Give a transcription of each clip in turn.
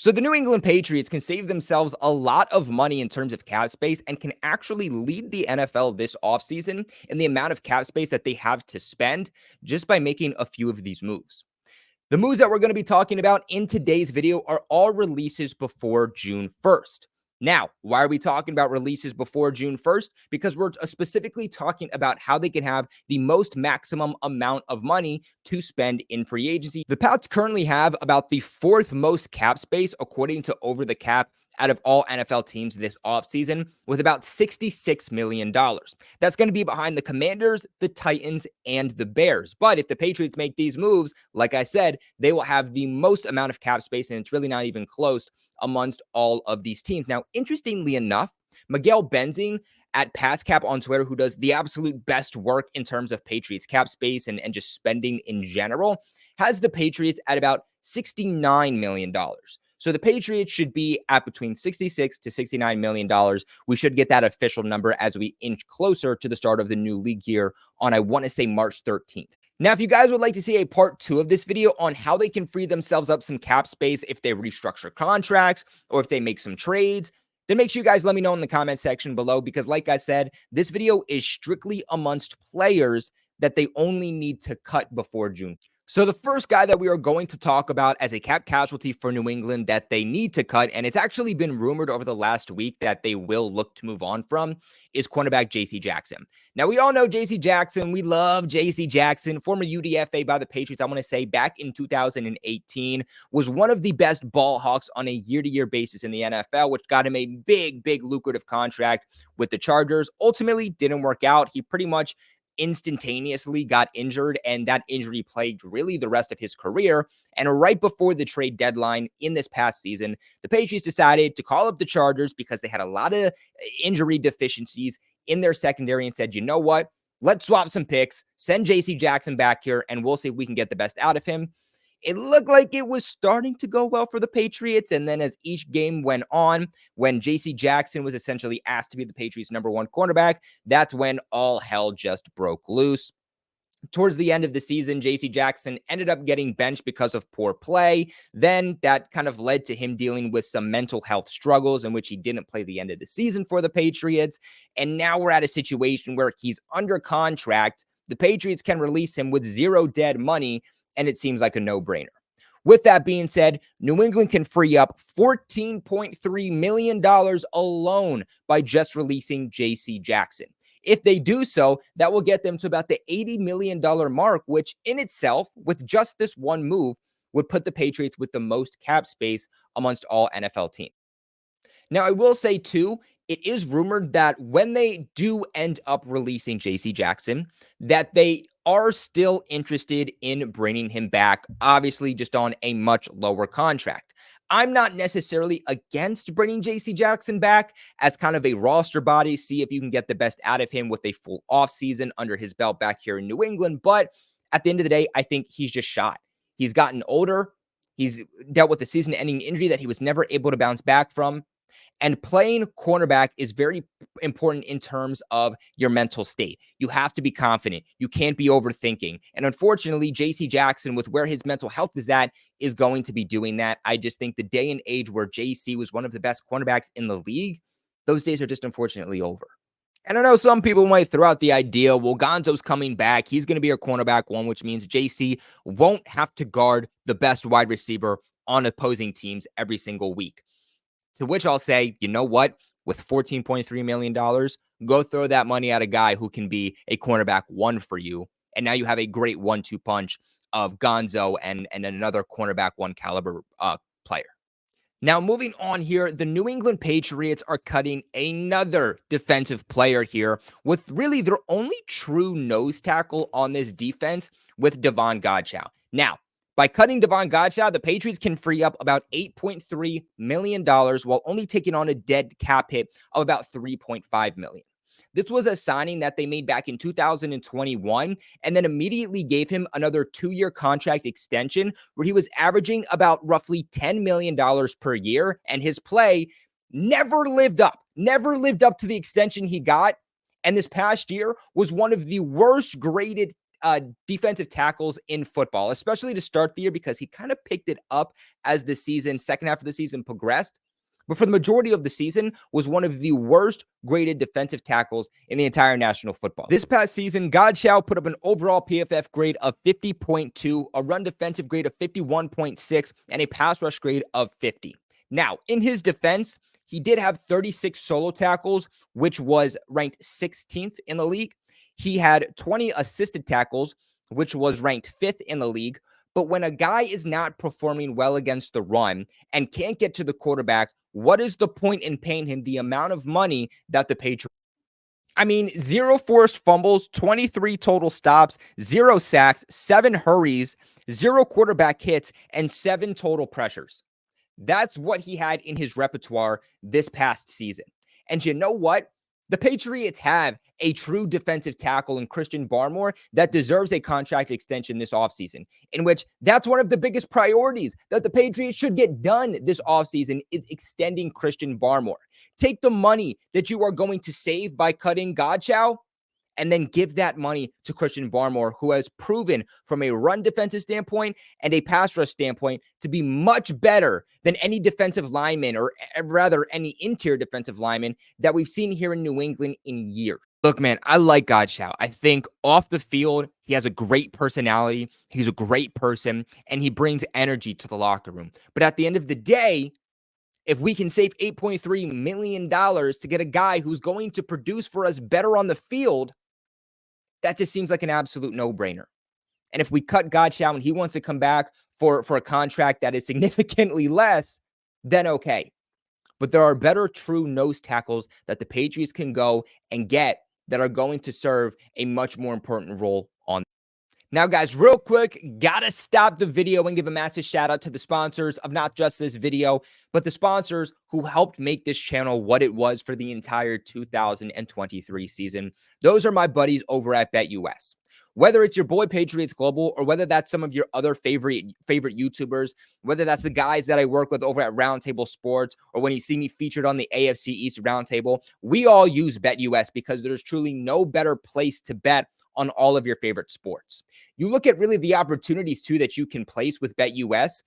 So the New England Patriots can save themselves a lot of money in terms of cap space and can actually lead the NFL this offseason in the amount of cap space that they have to spend just by making a few of these moves. The moves that we're going to be talking about in today's video are all releases before June 1st. Now, why are we talking about releases before June 1st? Because we're specifically talking about how they can have the most maximum amount of money to spend in free agency. The Pats currently have about the fourth most cap space according to Over the Cap out of all NFL teams this offseason, with about $66 million. That's going to be behind the Commanders, the Titans, and the Bears. But if the Patriots make these moves, like I said, they will have the most amount of cap space, and it's really not even close amongst all of these teams. Now, interestingly enough, Miguel Benzing at PassCap on Twitter, who does the absolute best work in terms of Patriots cap space and just spending in general, has the Patriots at about $69 million. So the Patriots should be at between $66 to $69 million. We should get that official number as we inch closer to the start of the new league year on, I want to say, March 13th. Now, if you guys would like to see a part 2 of this video on how they can free themselves up some cap space if they restructure contracts or if they make some trades, then make sure you guys let me know in the comment section below, because like I said, this video is strictly amongst players that they only need to cut before June. So the first guy that we are going to talk about as a cap casualty for New England that they need to cut, and it's actually been rumored over the last week that they will look to move on from, is cornerback J.C. Jackson. Now, we all know J.C. Jackson. We love J.C. Jackson, former UDFA by the Patriots. I want to say back in 2018, was one of the best ball hawks on a year-to-year basis in the NFL, which got him a big lucrative contract with the Chargers. Ultimately, didn't work out. He pretty much instantaneously got injured, and that injury plagued really the rest of his career. And right before the trade deadline in this past season, the Patriots decided to call up the Chargers because they had a lot of injury deficiencies in their secondary and said, you know what, let's swap some picks, send JC Jackson back here, and we'll see if we can get the best out of him. It looked like it was starting to go well for the Patriots. And then as each game went on, when J.C. Jackson was essentially asked to be the Patriots' #1 cornerback, that's when all hell just broke loose. Towards the end of the season, J.C. Jackson ended up getting benched because of poor play. Then that kind of led to him dealing with some mental health struggles in which he didn't play the end of the season for the Patriots. And now we're at a situation where he's under contract. The Patriots can release him with zero dead money, and it seems like a no-brainer. With that being said, New England can free up $14.3 million alone by just releasing J.C. Jackson. If they do so, that will get them to about the $80 million mark, which in itself, with just this one move, would put the Patriots with the most cap space amongst all NFL teams. Now, I will say, too, it is rumored that when they do end up releasing J.C. Jackson, that they are still interested in bringing him back, obviously just on a much lower contract. I'm not necessarily against bringing J.C. Jackson back as kind of a roster body, see if you can get the best out of him with a full offseason under his belt back here in New England. But at the end of the day, I think he's just shot. He's gotten older. He's dealt with a season-ending injury that he was never able to bounce back from. And playing cornerback is very important in terms of your mental state. You have to be confident. You can't be overthinking. And unfortunately, J.C. Jackson, with where his mental health is at, is going to be doing that. I just think the day and age where J.C. was one of the best cornerbacks in the league, those days are just unfortunately over. And I know some people might throw out the idea, well, Gonzo's coming back. He's going to be our cornerback one, which means J.C. won't have to guard the best wide receiver on opposing teams every single week. To which I'll say, you know what? With $14.3 million, go throw that money at a guy who can be a cornerback one for you. And now you have a great 1-2 punch of Gonzo and another cornerback one caliber player. Now, moving on here, the New England Patriots are cutting another defensive player here with really their only true nose tackle on this defense with Devonta Goda. Now, by cutting Devonta Goda, the Patriots can free up about $8.3 million while only taking on a dead cap hit of about $3.5 million. This was a signing that they made back in 2021 and then immediately gave him another 2-year contract extension where he was averaging about roughly $10 million per year, and his play never lived up to the extension he got. And this past year was one of the worst graded defensive tackles in football, especially to start the year, because he kind of picked it up as the second half of the season progressed. But for the majority of the season, was one of the worst graded defensive tackles in the entire National Football. This past season, Godchow put up an overall PFF grade of 50.2, a run defensive grade of 51.6, and a pass rush grade of 50. Now, in his defense, he did have 36 solo tackles, which was ranked 16th in the league. He had 20 assisted tackles, which was ranked 5th in the league. But when a guy is not performing well against the run and can't get to the quarterback, what is the point in paying him the amount of money that the Patriots? I mean, 0 forced fumbles, 23 total stops, 0 sacks, 7 hurries, 0 quarterback hits, and 7 total pressures. That's what he had in his repertoire this past season. And you know what? The Patriots have a true defensive tackle in Christian Barmore that deserves a contract extension this offseason, in which that's one of the biggest priorities that the Patriots should get done this offseason is extending Christian Barmore. Take the money that you are going to save by cutting Godchow and then give that money to Christian Barmore, who has proven from a run defensive standpoint and a pass rush standpoint to be much better than any defensive lineman, or rather any interior defensive lineman that we've seen here in New England in years. Look, man, I like Godchow. I think off the field, he has a great personality. He's a great person, and he brings energy to the locker room. But at the end of the day, if we can save $8.3 million to get a guy who's going to produce for us better on the field, that just seems like an absolute no-brainer. And if we cut Godchow and he wants to come back for a contract that is significantly less, then okay. But there are better true nose tackles that the Patriots can go and get that are going to serve a much more important role on. Now, guys, real quick, gotta stop the video and give a massive shout out to the sponsors of not just this video, but the sponsors who helped make this channel what it was for the entire 2023 season. Those are my buddies over at BetUS. Whether it's your boy Patriots Global, or whether that's some of your other favorite YouTubers, whether that's the guys that I work with over at Roundtable Sports, or when you see me featured on the AFC East Roundtable, we all use BetUS because there's truly no better place to bet on all of your favorite sports. You look at really the opportunities too that you can place with BetUS.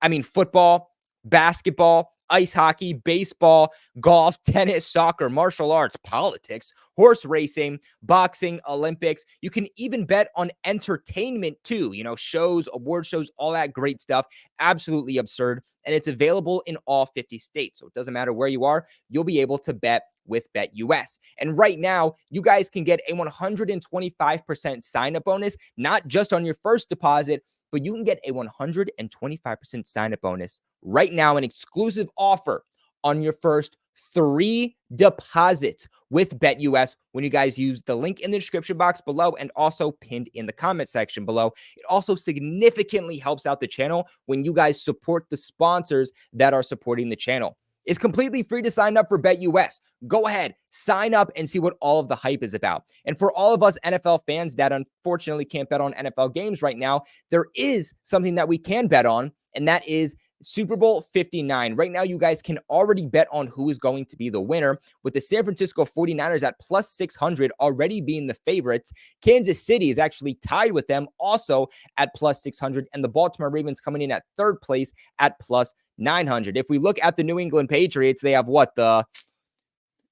I mean, football, basketball, ice hockey, baseball, golf, tennis, soccer, martial arts, politics, horse racing, boxing, Olympics. You can even bet on entertainment too, shows, award shows, all that great stuff. Absolutely absurd. And it's available in all 50 states. So it doesn't matter where you are, you'll be able to bet with BetUS. And right now, you guys can get a 125% sign-up bonus, not just on your first deposit, but you can get a 125% sign-up bonus right now, an exclusive offer on your first 3 deposits with BetUS when you guys use the link in the description box below and also pinned in the comment section below. It also significantly helps out the channel when you guys support the sponsors that are supporting the channel. It's completely free to sign up for BetUS. Go ahead, sign up and see what all of the hype is about. And for all of us NFL fans that unfortunately can't bet on NFL games right now, there is something that we can bet on, and that is Super Bowl 59. Right now, you guys can already bet on who is going to be the winner, with the San Francisco 49ers at plus 600 already being the favorites. Kansas City is actually tied with them, also at plus 600, and the Baltimore Ravens coming in at third place at plus 900. If we look at the New England Patriots, they have the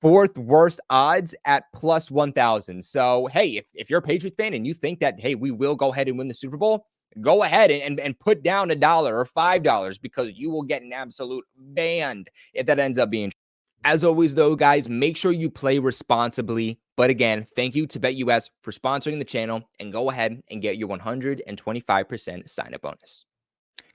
4th worst odds at plus 1,000. So, hey, if you're a Patriots fan and you think that, hey, we will go ahead and win the Super Bowl, go ahead and put down $1 or $5 because you will get an absolute band if that ends up being true. As always, though, guys, make sure you play responsibly. But again, thank you to BetUS for sponsoring the channel, and go ahead and get your 125% sign-up bonus.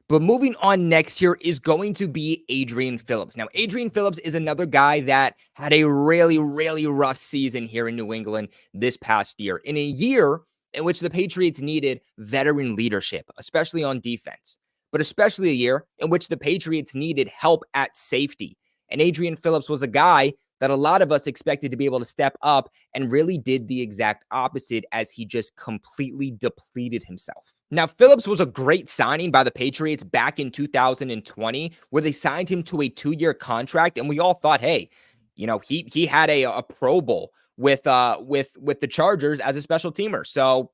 But moving on next here is going to be Adrien Phillips. Now, Adrien Phillips is another guy that had a really, really rough season here in New England this past year, in a year in which the Patriots needed veteran leadership, especially on defense, but especially a year in which the Patriots needed help at safety. And Adrien Phillips was a guy that a lot of us expected to be able to step up, and really did the exact opposite as he just completely depleted himself. Now, Phillips was a great signing by the Patriots back in 2020, where they signed him to a 2-year contract, and we all thought, hey, he had a Pro Bowl with the Chargers as a special teamer. So,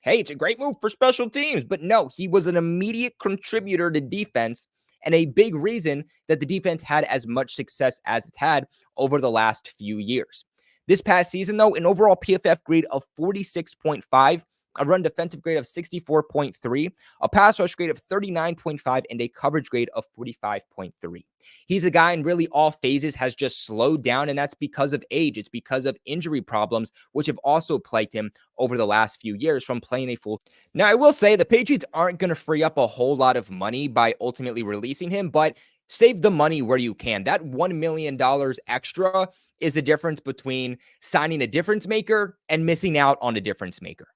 hey, it's a great move for special teams. But no, he was an immediate contributor to defense and a big reason that the defense had as much success as it's had over the last few years. This past season, though, an overall PFF grade of 46.5, a run defensive grade of 64.3, a pass rush grade of 39.5, and a coverage grade of 45.3. He's a guy in really all phases has just slowed down, and that's because of age. It's because of injury problems, which have also plagued him over the last few years from playing a full. Now, I will say the Patriots aren't going to free up a whole lot of money by ultimately releasing him, but save the money where you can. That $1 million extra is the difference between signing a difference maker and missing out on a difference maker.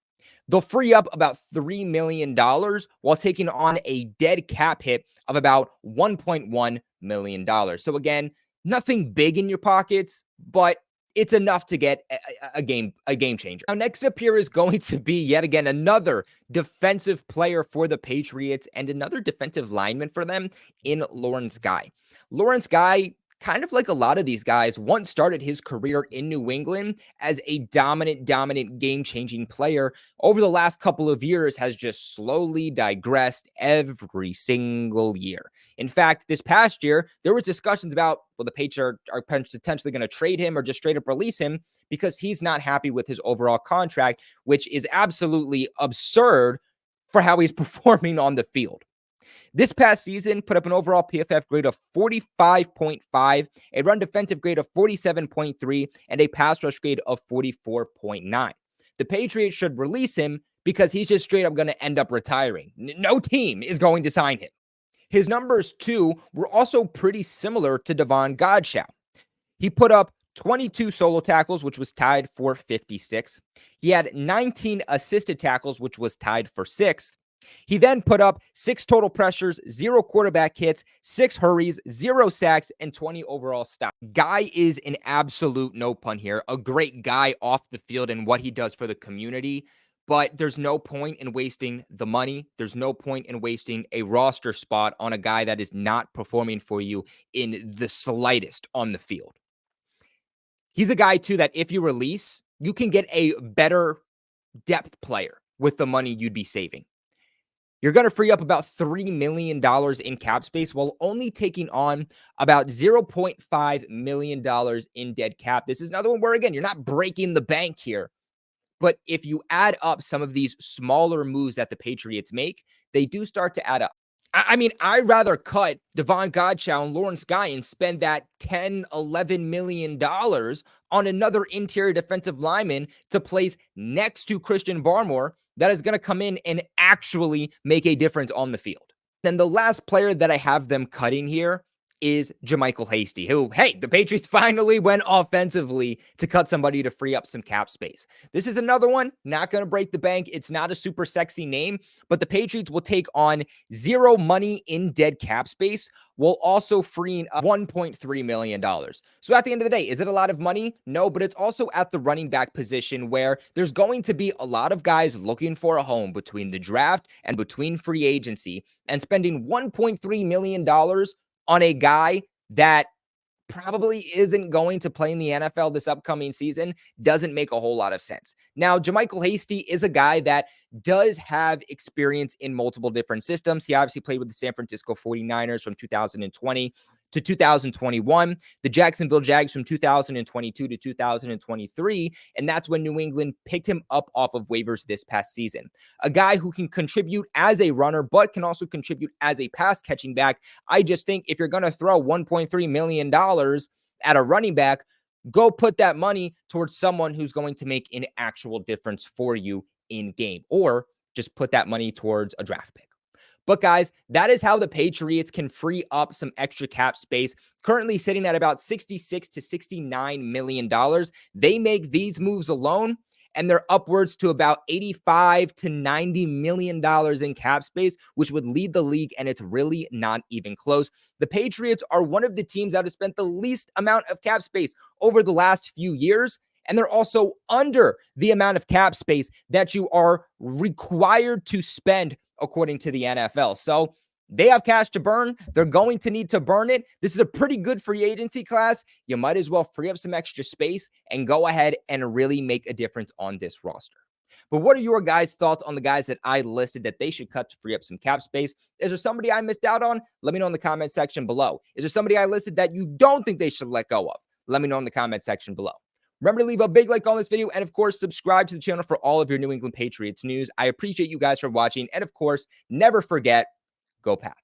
They'll free up about $3 million while taking on a dead cap hit of about $1.1 million. So again, nothing big in your pockets, but it's enough to get a game changer. Now, next up here is going to be yet again another defensive player for the Patriots and another defensive lineman for them in Lawrence Guy. Lawrence Guy, kind of like a lot of these guys, once started his career in New England as a dominant game-changing player. Over the last couple of years has just slowly digressed every single year. In fact, this past year, there was discussions about, well, the Patriots are potentially going to trade him or just straight up release him because he's not happy with his overall contract, which is absolutely absurd for how he's performing on the field. This past season put up an overall PFF grade of 45.5, a run defensive grade of 47.3, and a pass rush grade of 44.9. The Patriots should release him because he's just straight up going to end up retiring. No team is going to sign him. His numbers, too, were also pretty similar to Devonta Goda. He put up 22 solo tackles, which was tied for 56. He had 19 assisted tackles, which was tied for 6th. He then put up 6 total pressures, 0 quarterback hits, 6 hurries, 0 sacks, and 20 overall stops. Guy is an absolute, no pun here, a great guy off the field and what he does for the community. But there's no point in wasting the money. There's no point in wasting a roster spot on a guy that is not performing for you in the slightest on the field. He's a guy, too, that if you release, you can get a better depth player with the money you'd be saving. You're going to free up about $3 million in cap space while only taking on about $0.5 million in dead cap. This is another one where, again, you're not breaking the bank here. But if you add up some of these smaller moves that the Patriots make, they do start to add up. I mean, I'd rather cut Devonta Goda and Lawrence Guy and spend that $10, $11 million on another interior defensive lineman to place next to Christian Barmore that is going to come in and actually make a difference on the field. Then the last player that I have them cutting here is Jichael Hasty, who, hey, the Patriots finally went offensively to cut somebody to free up some cap space. This is another one, not going to break the bank. It's not a super sexy name, but the Patriots will take on 0 money in dead cap space while also freeing up $1.3 million. So at the end of the day, is it a lot of money? No, but it's also at the running back position where there's going to be a lot of guys looking for a home between the draft and between free agency, and spending $1.3 million on a guy that probably isn't going to play in the NFL this upcoming season doesn't make a whole lot of sense. Now, Jichael Hasty is a guy that does have experience in multiple different systems. He obviously played with the San Francisco 49ers from 2020 to 2021, the Jacksonville Jags from 2022 to 2023, and that's when New England picked him up off of waivers this past season. A guy who can contribute as a runner, but can also contribute as a pass catching back. I just think if you're going to throw $1.3 million at a running back, go put that money towards someone who's going to make an actual difference for you in game, or just put that money towards a draft pick. But guys, that is how the Patriots can free up some extra cap space, currently sitting at about $66 to $69 million. They make these moves alone, and they're upwards to about $85 to $90 million in cap space, which would lead the league, and it's really not even close. The Patriots are one of the teams that have spent the least amount of cap space over the last few years, and they're also under the amount of cap space that you are required to spend according to the NFL. So they have cash to burn. They're going to need to burn it. This is a pretty good free agency class. You might as well free up some extra space and go ahead and really make a difference on this roster. But what are your guys' thoughts on the guys that I listed that they should cut to free up some cap space? Is there somebody I missed out on? Let me know in the comment section below. Is there somebody I listed that you don't think they should let go of? Let me know in the comment section below. Remember to leave a big like on this video and, of course, subscribe to the channel for all of your New England Patriots news. I appreciate you guys for watching. And, of course, never forget, go Pats.